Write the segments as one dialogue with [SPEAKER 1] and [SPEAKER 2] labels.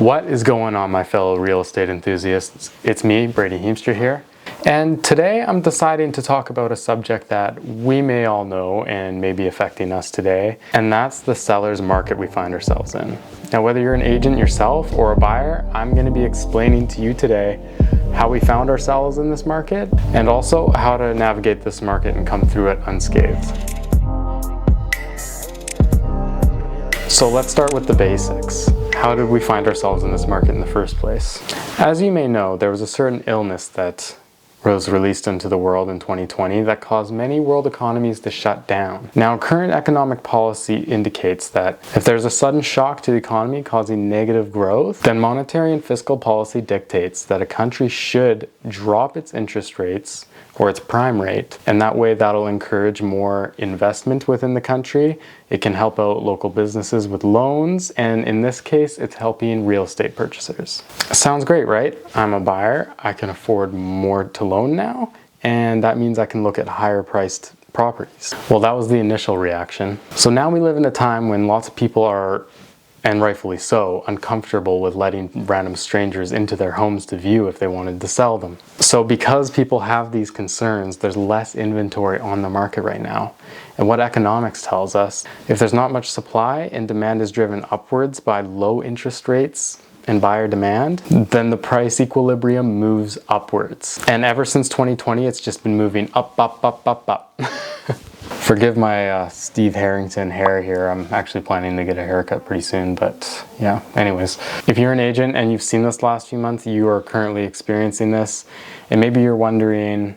[SPEAKER 1] What is going on, my fellow real estate enthusiasts? It's me, Brady here, and today I'm deciding to talk about a subject that we may all know and may be affecting us today, and that's the seller's market we find ourselves in. Now, whether you're an agent yourself or a buyer, I'm going to be explaining to you today how we found ourselves in this market and also how to navigate this market and come through it unscathed. So let's start with the basics. How did we find ourselves in this market in the first place? As you may know, there was a certain illness that was released into the world in 2020 that caused many world economies to shut down. Now, current economic policy indicates that if there's a sudden shock to the economy causing negative growth, then monetary and fiscal policy dictates that a country should drop its interest rates or its prime rate, and that way that'll encourage more investment within the country. It can help out local businesses with loans, and in this case, it's helping real estate purchasers. Sounds great, right? I'm a buyer, I can afford more to loan now, and that means I can look at higher priced properties. Well, that was the initial reaction. So now we live in a time when lots of people are, and rightfully so, uncomfortable with letting random strangers into their homes to view if they wanted to sell them. So because people have these concerns, there's less inventory on the market right now. And what economics tells us, if there's not much supply and demand is driven upwards by low interest rates and buyer demand, then the price equilibrium moves upwards. And ever since 2020, it's just been moving up, up, up, up, up. Forgive my Steve Harrington hair here. I'm actually planning to get a haircut pretty soon, but yeah, anyways. If you're an agent and you've seen this last few months, you are currently experiencing this, and maybe you're wondering,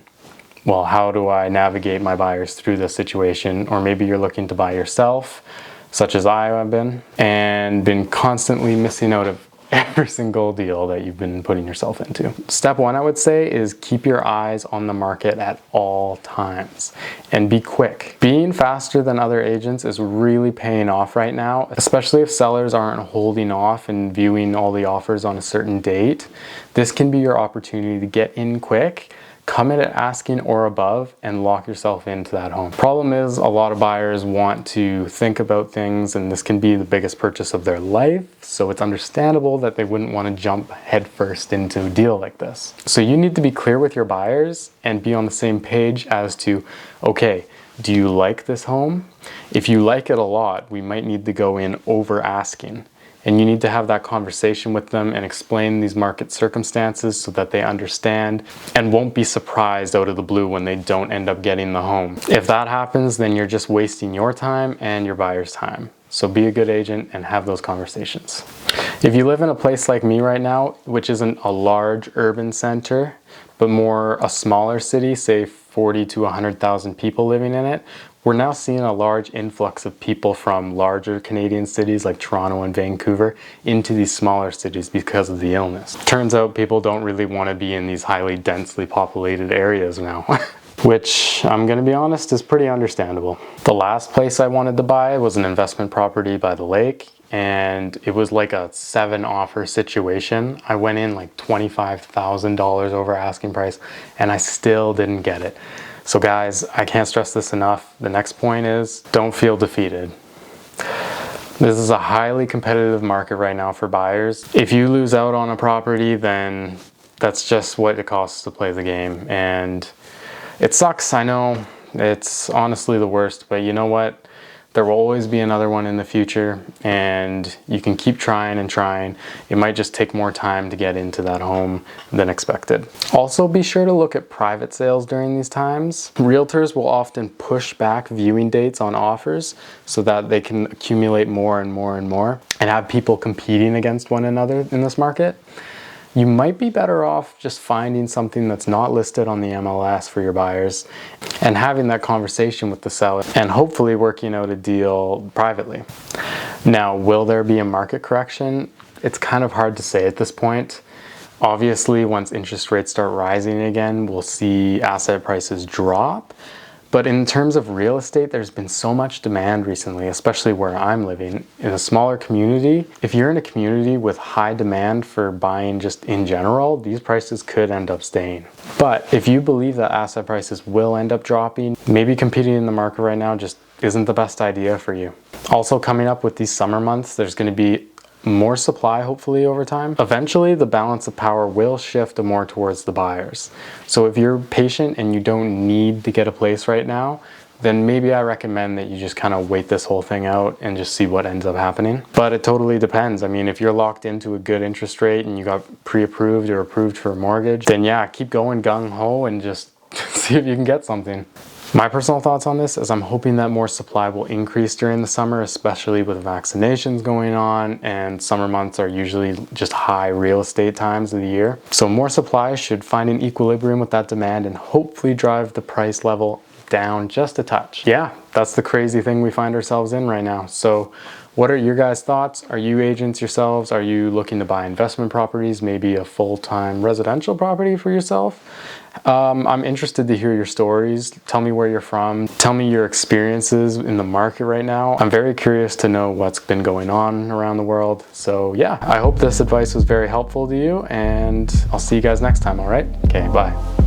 [SPEAKER 1] well, how do I navigate my buyers through this situation? Or maybe you're looking to buy yourself, such as I have been, and been constantly missing out of every single deal that you've been putting yourself into. Step one, I would say, is keep your eyes on the market at all times and be quick. Being faster than other agents is really paying off right now, especially if sellers aren't holding off and viewing all the offers on a certain date. This can be your opportunity to get in quick, come in at asking or above, and lock yourself into that home. Problem is, a lot of buyers want to think about things, and this can be the biggest purchase of their life, so it's understandable that they wouldn't want to jump headfirst into a deal like this. So you need to be clear with your buyers and be on the same page as to, okay, do you like this home? If you like it a lot, we might need to go in over asking. And you need to have that conversation with them and explain these market circumstances so that they understand and won't be surprised out of the blue when they don't end up getting the home. If that happens, then you're just wasting your time and your buyer's time. So be a good agent and have those conversations. If you live in a place like me right now, which isn't a large urban center, but more a smaller city, say 40 to 100,000 people living in it, we're now seeing a large influx of people from larger Canadian cities like Toronto and Vancouver into these smaller cities because of the illness. Turns out people don't really want to be in these highly densely populated areas now, which I'm going to be honest is pretty understandable. The last place I wanted to buy was an investment property by the lake, and it was like a 7-offer situation. I went in like $25,000 over asking price, and I still didn't get it. So guys, I can't stress this enough. The next point is, don't feel defeated. This is a highly competitive market right now for buyers. If you lose out on a property, then that's just what it costs to play the game. And it sucks, I know. It's honestly the worst, but you know what? There will always be another one in the future, and you can keep trying and trying. It might just take more time to get into that home than expected. Also, be sure to look at private sales during these times. Realtors will often push back viewing dates on offers so that they can accumulate more and more and more and have people competing against one another in this market. You might be better off just finding something that's not listed on the MLS for your buyers and having that conversation with the seller and hopefully working out a deal privately. Now, will there be a market correction? It's kind of hard to say at this point. Obviously, once interest rates start rising again, we'll see asset prices drop. But in terms of real estate, there's been so much demand recently, especially where I'm living, in a smaller community. If you're in a community with high demand for buying just in general, these prices could end up staying. But if you believe that asset prices will end up dropping, maybe competing in the market right now just isn't the best idea for you. Also, coming up with these summer months, there's going to be more supply hopefully over time, eventually the balance of power will shift more towards the buyers. So if you're patient and you don't need to get a place right now, then maybe I recommend that you just kind of wait this whole thing out and just see what ends up happening. But it totally depends. I mean, if you're locked into a good interest rate and you got pre-approved or approved for a mortgage, then yeah, keep going gung-ho and just see if you can get something. My personal thoughts on this is I'm hoping that more supply will increase during the summer, especially with vaccinations going on, and summer months are usually just high real estate times of the year. So more supply should find an equilibrium with that demand and hopefully drive the price level down just a touch. Yeah, that's the crazy thing we find ourselves in right now. So what are your guys' thoughts? Are you agents yourselves? Are you looking to buy investment properties, maybe a full-time residential property for yourself? I'm interested to hear your stories. Tell me where you're from. Tell me your experiences in the market right now. I'm very curious to know what's been going on around the world. So yeah, I hope this advice was very helpful to you, and I'll see you guys next time, all right? Okay, bye.